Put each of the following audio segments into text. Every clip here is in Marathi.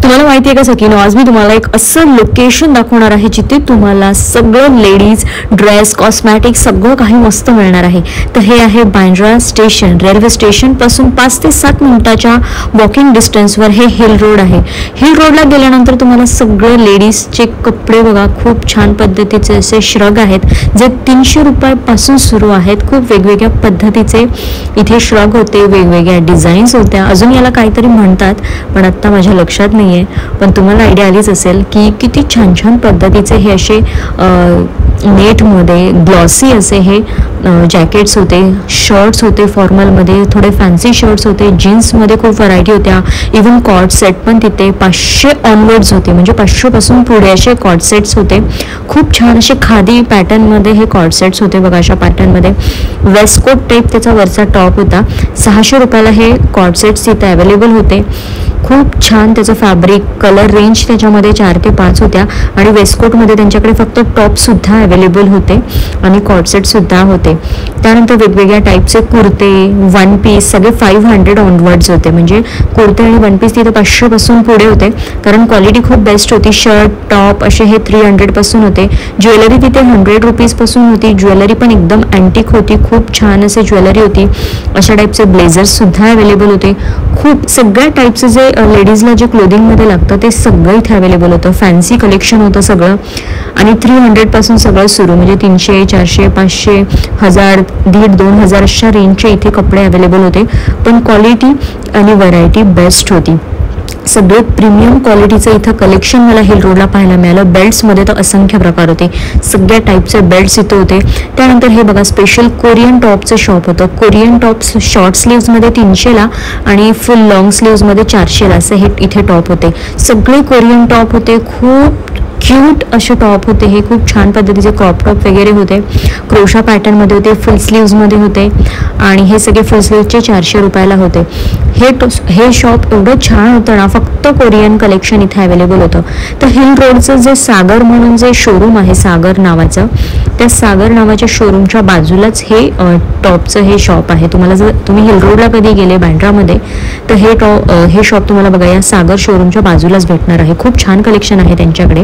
तुम्हाला माहिती आहे का सकीनो, आज मी तुम्हाला एक असं लोकेशन दाखवणार आहे जिथे तुम्हाला सगळं लेडीज ड्रेस कॉस्मॅटिक सगळं काही मस्त मिळणार आहे. तर हे आहे बांद्रा स्टेशन. रेल्वे स्टेशन पासून 5 ते 7 मिनिटाच्या वॉकिंग डिस्टन्सवर हे हिल रोड आहे. हिल रोडला गेल्यानंतर तुम्हाला सगळं लेडीजचे कपडे बघा, खूप छान पद्धतीचे असे श्रग आहेत जे 300 रुपयापासून सुरू आहेत. खूप वेगवेगळ्या पद्धतीचे इथे श्रग होते, वेगवेगळ्या डिझाईन्स होत्या. अजून याला काहीतरी म्हणतात पण आत्ता माझ्या लक्षात नाही आहे, पण तुम्हाला आयडिया आलीच असेल की किती छान छान पद्धतीचे हे असे नेटमध्ये ग्लॉसी असे हे जॅकेट्स होते, शर्ट्स होते फॉर्मलमध्ये, थोडे फॅन्सी शर्ट्स होते, जीन्समध्ये खूप व्हरायटी होत्या. इव्हन कॉर्ड सेट पण तिथे 500 ऑनवर्ड्स होते, म्हणजे 500 पासून पुढे असे कॉर्ड सेट्स होते. खूप छान असे खादी पॅटर्नमध्ये हे कॉर्ड सेट्स होते बघा. अशा पॅटर्नमध्ये वेस्टकोट टाईप त्याचा वरचा टॉप होता. 600 रुपयाला हे कॉर्ड सेट्स तिथे अवेलेबल होते. खूप छान त्याचं फॅब्रिक, कलर रेंज त्याच्यामध्ये 4 ते 5 होत्या आणि वेस्टकोटमध्ये त्यांच्याकडे फक्त टॉपसुद्धा अवेलेबल होते आणि कॉर्डसेटसुद्धा होते. त्यानंतर वेगवेगळ्या टाईपचे कुर्ते, वन पीस सगळे 500 ऑनवर्ड्स होते. म्हणजे कुर्ते आणि वन पीस तिथे 500 पासून पुढे होते, कारण क्वालिटी खूप बेस्ट होती. शर्ट टॉप असे हे 300 पासून होते. ज्वेलरी तिथे 100 रुपीज पासून होती. ज्वेलरी पण एकदम अँटिक होती, खूप छान असे ज्वेलरी होती. अशा टाईपचे ब्लेझर्ससुद्धा अवेलेबल होते. खूप सगळ्या टाईपचे जे लेडीजला जे क्लोदिंगमध्ये लागतं ते सगळं इथे अवेलेबल होतं. फॅन्सी कलेक्शन होतं सगळं आणि 300 पासून सगळं सुरू, म्हणजे 300, 400, 500, 1000, 1500-2000 अशा रेंजचे इथे कपडे अवेलेबल होते. पण क्वालिटी आणि व्हरायटी बेस्ट होती. सगळे प्रीमियम क्वालिटीचं इथं कलेक्शन मला हिल रोडला पाहायला मिळालं. बेल्ट्समध्ये तर असंख्य प्रकार होते, सगळ्या टाईपचे बेल्ट्स इथं होते. त्यानंतर हे बघा, स्पेशल कोरियन टॉपचं शॉप होतं. कोरियन टॉप्स शॉर्ट स्लीव्समध्ये 300ला आणि फुल लॉंग स्लीव्समध्ये 400ला असे हे इथे टॉप होते. सगळे कोरियन टॉप होते. खूप क्यूट असे टॉप होते. हे खूप छान पद्धतीचे क्रॉप टॉप वगैरे होते. क्रोशा पॅटर्नमध्ये होते, फुल स्लीव्समध्ये होते आणि हे सगळे फुल स्लीव्सचे 400 रुपयाला होते. हे शॉप एवढं छान होतं ना, फक्त कोरियन कलेक्शन इथे अवेलेबल होतं. तर हिल रोडचं जे सागर म्हणून जे शोरूम आहे, सागर नावाचं, त्या सागर नावाच्या शोरूमच्या बाजूलाच हे टॉपचं हे शॉप आहे. तुम्हाला जर तुम्ही हिल रोडला कधी गेले बांद्रामध्ये तर हे शॉप तुम्हाला बघा या सागर शोरूमच्या बाजूलाच भेटणार आहे. खूप छान कलेक्शन आहे त्यांच्याकडे.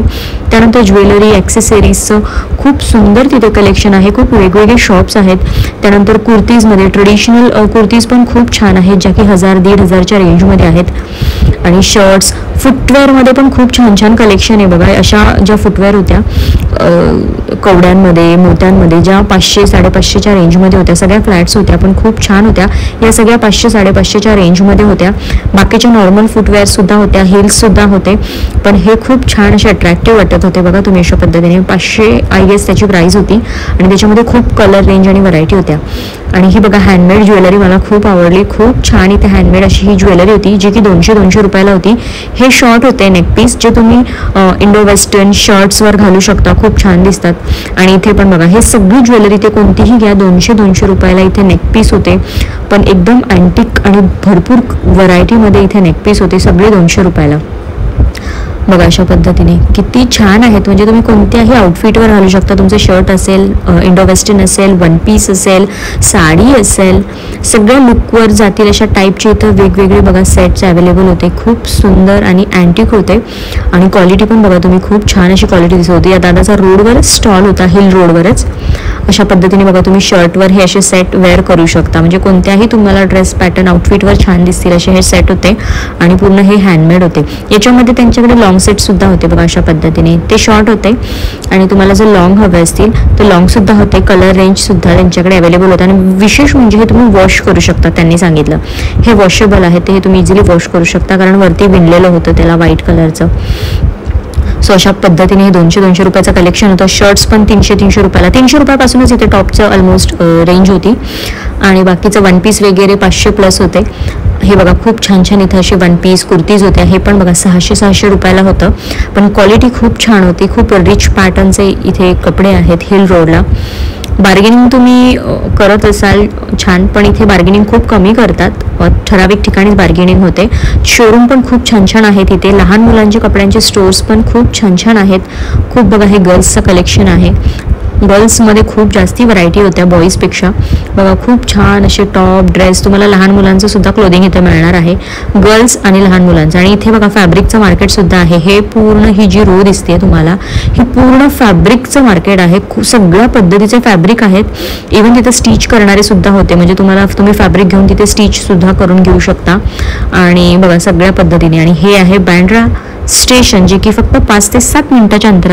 त्यानंतर ज्वेलरी, ॲक्सेसरीजचं खूप सुंदर तिथे कलेक्शन आहे. खूप वेगवेगळे शॉप्स आहेत. त्यानंतर कुर्तीजमध्ये ट्रेडिशनल कुर्तीज पण खूप छान आहेत, ज्या की 1000-1500च्या रेंजमध्ये आहेत. आणि शर्ट्स, फुटवेअरमध्ये पण खूप छान छान कलेक्शन आहे बघा. अशा ज्या फुटवेअर होत्या कवड्यांमध्ये, मोत्यांमध्ये, ज्या 500-550च्या रेंजमध्ये होत्या, सगळ्या फ्लॅट्स होत्या पण खूप छान होत्या. या सगळ्या 500-550च्या रेंजमध्ये होत्या. बाकीच्या नॉर्मल फुटवेअरसुद्धा होत्या, हिल्ससुद्धा होते, पण हे खूप छान असे अट्रॅक्टिव्ह वाटत होते बघा. तुम्ही अशा पद्धतीने 500 आय गेस त्याची प्राईस होती आणि त्याच्यामध्ये खूप कलर रेंज आणि व्हरायटी होत्या. आणि ही बघा हँडमेड ज्वेलरी मला खूप आवडली. खूप छान इथे हँडमेड अशी ही ज्वेलरी होती, जी की 200 रुपयाला होती. हे शॉर्ट होते नेकपीस, जे तुम्ही इंडो वेस्टर्न शर्ट्सवर घालू शकता, खूप छान दिसतात. आणि इथे पण बघा, हे सगळी ज्वेलरी ते कोणतीही घ्या 200 रुपयाला इथे नेकपीस होते, पण एकदम अँटिक आणि भरपूर व्हरायटीमध्ये इथे नेकपीस होते, सगळे 200 रुपयाला. बघा अशा पद्धतीने किती छान आहेत. म्हणजे तुम्ही कोणत्याही आउटफिटवर घालू शकता. तुमचं शर्ट असेल, इंडो वेस्टर्न असेल, वन पीस असेल, साडी असेल, सगळ्या लुकवर जातील अशा टाईपचे इथं वेगवेगळे बघा सेट्स अवेलेबल होते. खूप सुंदर आणि अँटिक होते आणि क्वालिटी पण बघा तुम्ही, खूप छान अशी क्वालिटी दिसत होती. या दादाचा रोडवरच स्टॉल होता, हिल रोडवरच. अशा पद्धतीने बघा तुम्ही शर्टवर हे असे सेट वेअर करू शकता. म्हणजे कोणत्याही तुम्हाला ड्रेस पॅटर्न आउटफिटवर छान दिसतील असे हे सेट होते आणि पूर्ण हे हँडमेड होते. याच्यामध्ये त्यांच्याकडे लॉंग सेट सुद्धा होते बघा. अशा पद्धतीने ते शॉर्ट होते आणि तुम्हाला जर लॉंग हवे असतील तर लॉंग सुद्धा होते. कलर रेंज सुद्धा त्यांच्याकडे अवेलेबल होता आणि विशेष म्हणजे हे तुम्ही वॉश करू शकता. त्यांनी सांगितलं हे वॉशेबल आहे, ते हे तुम्ही इझिली वॉश करू शकता, कारण वरती विणलेलं होतं त्याला व्हाईट कलरचं. सो अशा पद्धतीने हे 200 रुपयाचं कलेक्शन होतं. शर्ट्स पण 300 रुपयाला, 300 रुपयापासूनच इथे टॉपचं ऑलमोस्ट रेंज होती आणि बाकीचं वन पीस वगैरे 500 प्लस होते. हे बघा खूप छान छान इथे असे वन पीस कुर्तीज होत्या. हे पण बघा 600 रुपयाला होतं, पण क्वालिटी खूप छान होती. खूप रिच पॅटर्नचे इथे कपडे आहेत हिल रोडला. बार्गेनिंग तुम्ही करत असाल छान, पण इथे बार्गेनिंग खूप कमी करतात. ठराविक ठिकाणीच बार्गेनिंग होते. शोरूम पण खूप छान छान आहेत इथे. लहान मुलांच्या कपड्यांचे स्टोर्स पण खूप छान छान आहेत. खूप बघा हे गर्ल्सचं कलेक्शन आहे. गर्ल्समध्ये खूप जास्ती व्हरायटी होत्या बॉईजपेक्षा. बघा खूप छान असे टॉप ड्रेस, तुम्हाला लहान मुलांचं सुद्धा क्लोदिंग इथे मिळणार आहे, गर्ल्स आणि लहान मुलांचं. आणि इथे बघा फॅब्रिकचं मार्केट सुद्धा आहे. हे पूर्ण ही जी रो दिसते तुम्हाला, ही पूर्ण फॅब्रिकचं मार्केट आहे. सगळ्या पद्धतीचे फॅब्रिक आहेत. इव्हन तिथे स्टिच करणारे सुद्धा होते, म्हणजे तुम्ही फॅब्रिक घेऊन तिथे स्टिच सुद्धा करून घेऊ शकता. आणि बघा सगळ्या पद्धतीने. आणि हे आहे बँड्रा स्टेशन, जे की फक्त 5 ते 7 मिनिटाच्या अंतरावर